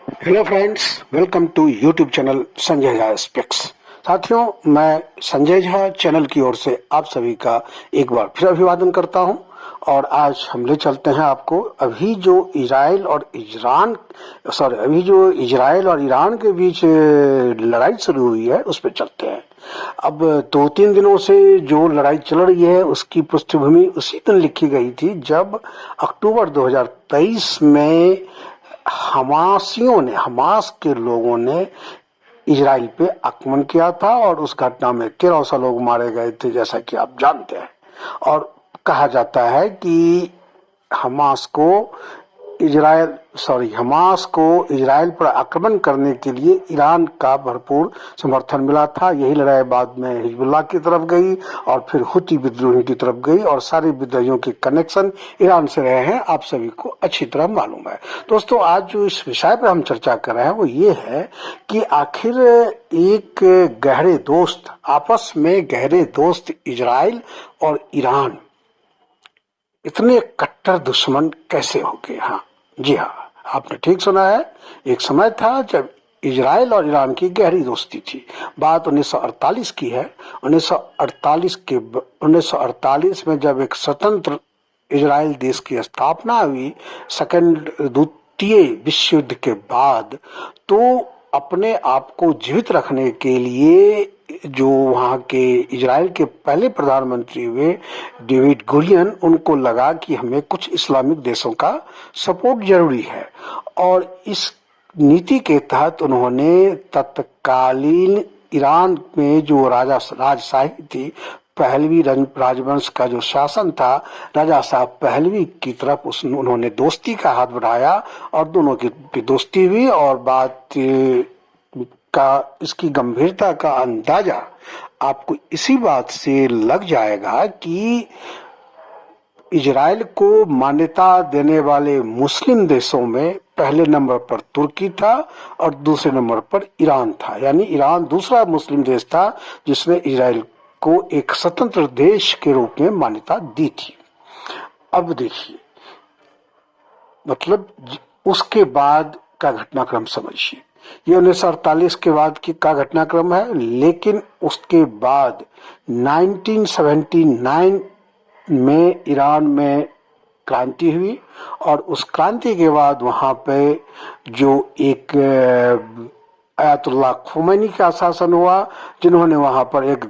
Hello friends, welcome to YouTube channel Sanjay Jha speaks. साथियों, मैं Sanjay Jha channel की ओर से आप सभी का एक बार फिर अभिवादन करता हूं। और आज हम ले चलते हैं आपको अभी जो इजराइल और ईरान के बीच लड़ाई शुरू हुई है उस पर चलते हैं। अब 2-3 दिनों से जो लड़ाई चल रही है उसकी पृष्ठभूमि उसी दिन लिखी गई थी जब अक्टूबर 2023 में हमास के लोगों ने इजराइल पे आक्रमण किया था और उस घटना में 1300 लोग मारे गए थे, जैसा कि आप जानते हैं। और कहा जाता है कि हमास को हमास को इजराइल पर आक्रमण करने के लिए ईरान का भरपूर समर्थन मिला था। यही लड़ाई बाद में हिजबुल्लाह की तरफ गई और फिर हुती विद्रोहियों की तरफ गई और सारे विद्रोहियों के कनेक्शन ईरान से रहे हैं, आप सभी को अच्छी तरह मालूम है। दोस्तों, आज जो इस विषय पर हम चर्चा कर रहे हैं वो ये है कि आखिर एक आपस में गहरे दोस्त इजराइल और ईरान इतने कट्टर दुश्मन कैसे हो गए। हाँ जी हाँ, आपने ठीक सुना है। एक समय था जब इजराइल और ईरान की गहरी दोस्ती थी। बात 1948 की है। 1948 में जब एक स्वतंत्र इजराइल देश की स्थापना हुई द्वितीय विश्व युद्ध के बाद, तो अपने आप को जीवित रखने के लिए जो वहां के इजराइल के पहले प्रधानमंत्री हुए डेविड गुरियन, उनको लगा कि हमें कुछ इस्लामिक देशों का सपोर्ट जरूरी है। और इस नीति के तहत उन्होंने तत्कालीन ईरान में जो राजशाही थी, पहलवी राजवंश का जो शासन था, राजा साहब पहलवी की तरफ उन्होंने दोस्ती का हाथ बढ़ाया और दोनों की दोस्ती हुई। और बात का इसकी गंभीरता का अंदाजा आपको इसी बात से लग जाएगा कि इजराइल को मान्यता देने वाले मुस्लिम देशों में पहले नंबर पर तुर्की था और दूसरे नंबर पर ईरान था। यानी ईरान दूसरा मुस्लिम देश था जिसने इजराइल को एक स्वतंत्र देश के रूप में मान्यता दी थी। अब देखिए, मतलब उसके बाद का घटनाक्रम समझिए। ये 1948 के बाद का घटनाक्रम है, लेकिन उसके बाद 1979 में ईरान में क्रांति हुई और उस क्रांति के बाद वहां पे जो एक अयातुल्लाह खुमैनी का शासन हुआ, जिन्होंने वहां पर एक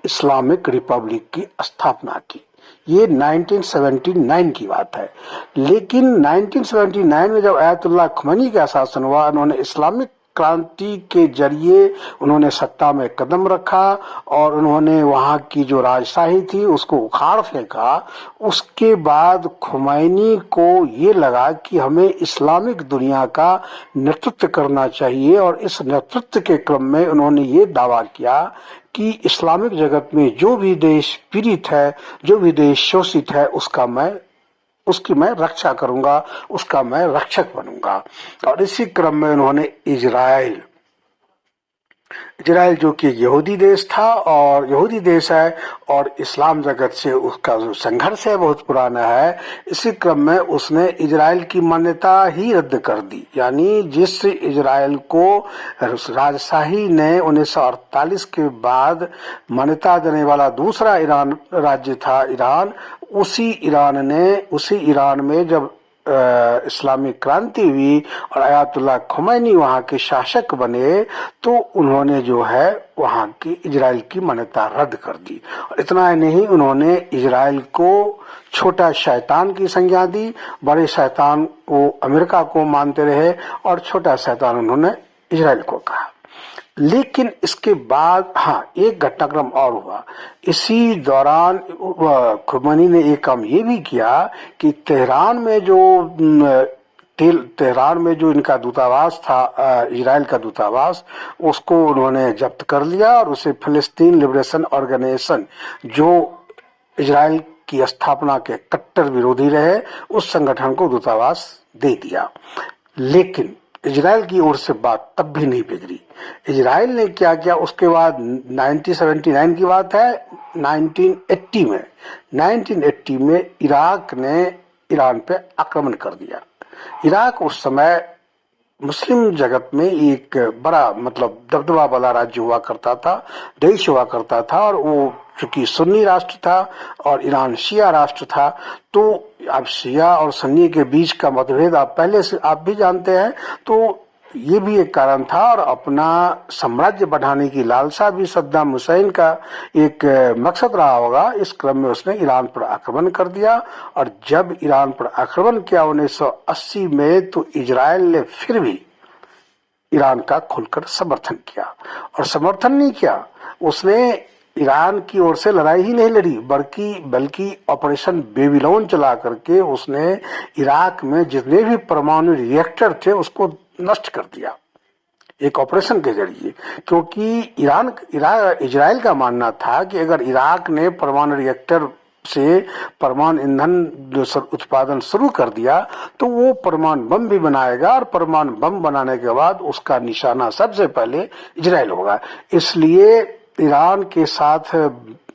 इस्लामिक रिपब्लिक की स्थापना की। ये 1979 की बात है। लेकिन 1979 में जब अयातुल्लाह खुमैनी का शासन हुआ, उन्होंने इस्लामिक क्रांति के जरिए उन्होंने सत्ता में कदम रखा और उन्होंने वहां की जो राजशाही थी उसको उखाड़ फेंका। उसके बाद खुमैनी को ये लगा कि हमें इस्लामिक दुनिया का नेतृत्व करना चाहिए और इस नेतृत्व के क्रम में उन्होंने ये दावा किया कि इस्लामिक जगत में जो भी देश पीड़ित है, जो भी देश शोषित है, उसकी मैं रक्षा करूंगा, उसका मैं रक्षक बनूंगा। और इसी क्रम में उन्होंने इजराइल जो कि यहूदी देश था और यहूदी देश है और इस्लाम जगत से उसका जो संघर्ष है बहुत पुराना है, इसी क्रम में उसने इजराइल की मान्यता ही रद्द कर दी। यानी जिस इजराइल को राजशाही ने 1948 के बाद मान्यता देने वाला दूसरा ईरान राज्य था ईरान, उसी ईरान में जब इस्लामिक क्रांति हुई और अयातुल्लाह खुमैनी वहां के शासक बने, तो उन्होंने जो है वहां की इजराइल की मान्यता रद्द कर दी। और इतना ही नहीं, उन्होंने इजराइल को छोटा शैतान की संज्ञा दी। बड़े शैतान वो अमेरिका को मानते रहे और छोटा शैतान उन्होंने इजराइल को कहा। लेकिन इसके बाद एक घटनाक्रम और हुआ। इसी दौरान खुमैनी ने एक काम ये भी किया कि तेहरान में जो इनका दूतावास था, इजराइल का दूतावास, उसको उन्होंने जब्त कर लिया और उसे फिलिस्तीन लिबरेशन ऑर्गेनाइजेशन, जो इजराइल की स्थापना के कट्टर विरोधी रहे, उस संगठन को दूतावास दे दिया। लेकिन इजराइल की ओर से बात तब भी नहीं बिगड़ी। इजराइल ने क्या किया उसके बाद, 1979 की बात है, 1980 में इराक ने ईरान पे आक्रमण कर दिया। इराक उस समय मुस्लिम जगत में एक बड़ा मतलब दबदबा वाला राज्य हुआ करता था, देश हुआ करता था, और वो चूंकि सुन्नी राष्ट्र था और ईरान शिया राष्ट्र था, तो अब शिया और सुन्नी के बीच का मतभेद आप पहले से आप भी जानते हैं, तो ये भी एक कारण था। और अपना साम्राज्य बढ़ाने की लालसा भी सद्दाम हुसैन का एक मकसद रहा होगा। इस क्रम में उसने ईरान पर आक्रमण कर दिया, और जब ईरान पर आक्रमण किया 1980 में, तो इजराइल ने फिर भी ईरान का खुलकर समर्थन किया। और समर्थन नहीं किया, उसने ईरान की ओर से लड़ाई ही नहीं लड़ी, बल्कि ऑपरेशन बेबीलोन चला करके उसने इराक में जितने भी परमाणु रिएक्टर थे उसको नष्ट कर दिया एक ऑपरेशन के जरिए। क्योंकि इजराइल का मानना था कि अगर इराक ने परमाणु रिएक्टर से परमाणु ईंधन उत्पादन शुरू कर दिया तो वो परमाणु बम भी बनाएगा, और परमाणु बम बनाने के बाद उसका निशाना सबसे पहले इजराइल होगा। इसलिए ईरान के साथ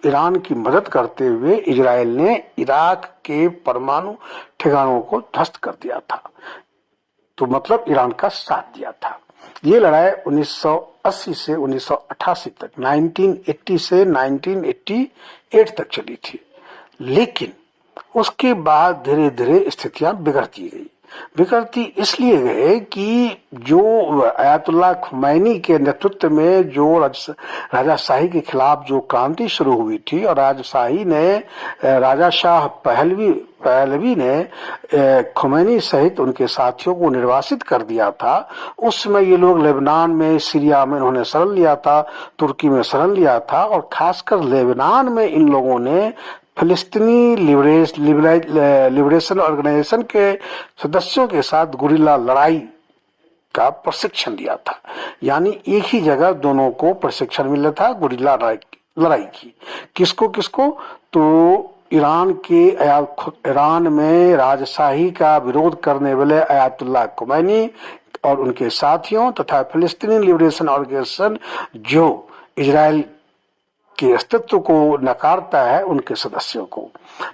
ईरान की मदद करते हुए इजराइल ने इराक के परमाणु ठिकानों को ध्वस्त कर दिया था, तो मतलब ईरान का साथ दिया था। ये लड़ाई 1980 से 1988 तक, 1980 से 1988 तक चली थी। लेकिन उसके बाद धीरे धीरे स्थितियां बिगड़ती गई। बिगड़ती इसलिए गए कि जो आयतुल्लाह खुमैनी के नेतृत्व में जो राजाशाही के खिलाफ जो क्रांति शुरू हुई थी, और राजशाही ने राजा शाह पहलवी ने खुमैनी सहित उनके साथियों को निर्वासित कर दिया था। उस समय ये लोग लेबनान में, सीरिया में उन्होंने शरण लिया था, तुर्की में शरण लिया था, और खासकर लेबनान में इन लोगों ने फिलिस्तीनी लिबरेशन ऑर्गेनाइजेशन के सदस्यों के साथ गुरिल्ला लड़ाई का प्रशिक्षण दिया था। यानी एक ही जगह दोनों को प्रशिक्षण मिला था गुरिल्ला लड़ाई की। किसको किसको? तो ईरान में राजशाही का विरोध करने वाले आयतुल्लाह खुमैनी और उनके साथियों, तथा फिलिस्तीनी लिबरेशन ऑर्गेनाइजेशन जो इजराइल के अस्तित्व को नकारता है, उनके सदस्यों को।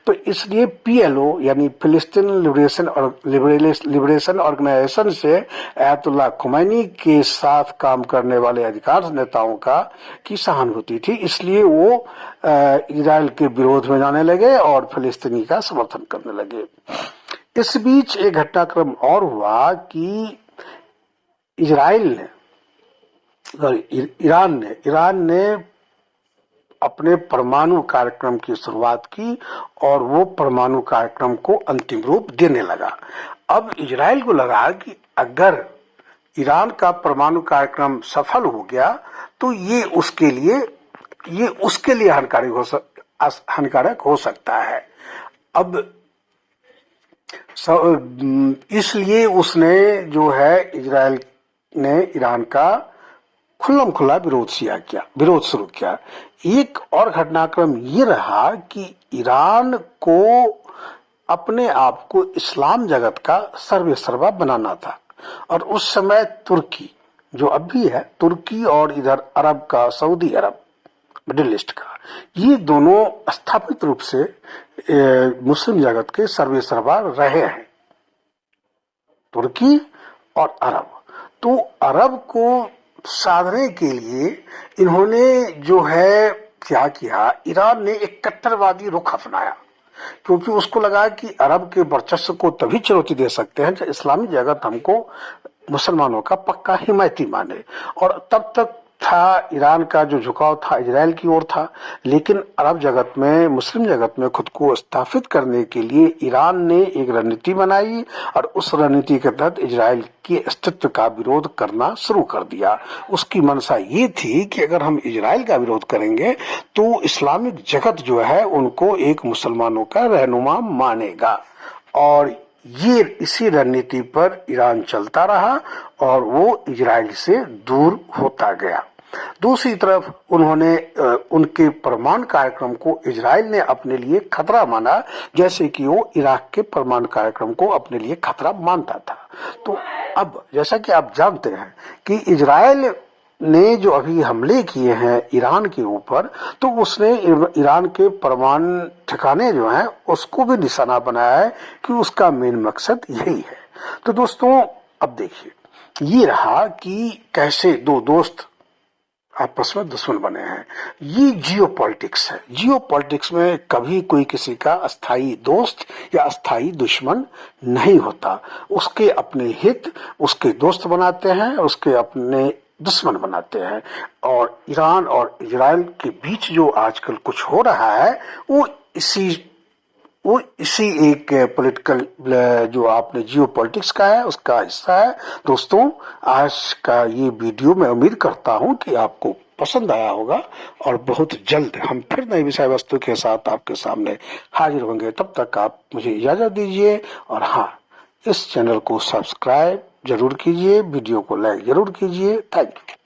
तो इसलिए पीएलओ यानी फिलिस्तीन लिबरेशन ऑर्गेनाइजेशन से आयतुल्लाह खुमैनी के साथ काम करने वाले अधिकांश नेताओं की सहानुभूति थी, इसलिए वो इजराइल के विरोध में जाने लगे और फिलिस्तीनी का समर्थन करने लगे। इस बीच एक घटनाक्रम और हुआ कि ईरान ने अपने परमाणु कार्यक्रम की शुरुआत की, और वो परमाणु कार्यक्रम को अंतिम रूप देने लगा। अब इजराइल को लगा कि अगर ईरान का परमाणु कार्यक्रम सफल हो गया तो ये उसके लिए हानिकारक हो सकता है। अब इसलिए उसने जो है इजराइल ने ईरान का खुल्लम-खुल्ला विरोध शुरू किया। एक और घटनाक्रम ये रहा कि ईरान को अपने आप को इस्लाम जगत का सर्वेसर्वा बनाना था, और उस समय तुर्की जो अब भी है, तुर्की और इधर अरब का सऊदी अरब, मिडिल ईस्ट का, ये दोनों स्थापित रूप से मुस्लिम जगत के सर्वेसर्वा रहे हैं, तुर्की और अरब। तो अरब को साधने के लिए इन्होंने जो है क्या किया, ईरान ने एक कट्टरवादी रुख अपनाया, क्योंकि उसको लगा कि अरब के वर्चस्व को तभी चुनौती दे सकते हैं जब इस्लामी जगत हमको मुसलमानों का पक्का हिमायती माने। और तब तक था ईरान का जो झुकाव था इजराइल की ओर था, लेकिन अरब जगत में, मुस्लिम जगत में खुद को स्थापित करने के लिए ईरान ने एक रणनीति बनाई, और उस रणनीति के तहत इजराइल के अस्तित्व का विरोध करना शुरू कर दिया। उसकी मंशा ये थी कि अगर हम इजराइल का विरोध करेंगे तो इस्लामिक जगत जो है उनको एक मुसलमानों का रहनुमा मानेगा, और ये इसी रणनीति पर ईरान चलता रहा और वो इजराइल से दूर होता गया। दूसरी तरफ उन्होंने उनके परमाणु कार्यक्रम को इजराइल ने अपने लिए खतरा माना, जैसे कि वो इराक के परमाणु कार्यक्रम को अपने लिए खतरा मानता था। तो अब जैसा कि आप जानते हैं कि इजराइल ने जो अभी हमले किए हैं ईरान के ऊपर, तो उसने ईरान के परमाणु ठिकाने जो हैं उसको भी निशाना बनाया है कि उसका मेन मकसद यही है। तो दोस्तों अब देखिए ये रहा कि कैसे दो दोस्त आपस में दुश्मन बने हैं। ये जियो पॉलिटिक्स है। जियो पॉलिटिक्स में कभी कोई किसी का अस्थाई दोस्त या अस्थाई दुश्मन नहीं होता। उसके अपने हित उसके दोस्त बनाते हैं, उसके अपने दुश्मन बनाते हैं। और ईरान और इजराइल के बीच जो आजकल कुछ हो रहा है वो इसी एक पॉलिटिकल जो आपने जियो पॉलिटिक्स का है उसका हिस्सा है। दोस्तों, आज का ये वीडियो मैं उम्मीद करता हूं कि आपको पसंद आया होगा और बहुत जल्द हम फिर नई विषय वस्तु के साथ आपके सामने हाजिर होंगे। तब तक आप मुझे इजाजत दीजिए और हाँ, इस चैनल को सब्सक्राइब जरूर कीजिए, वीडियो को लाइक जरूर कीजिए। Thank you.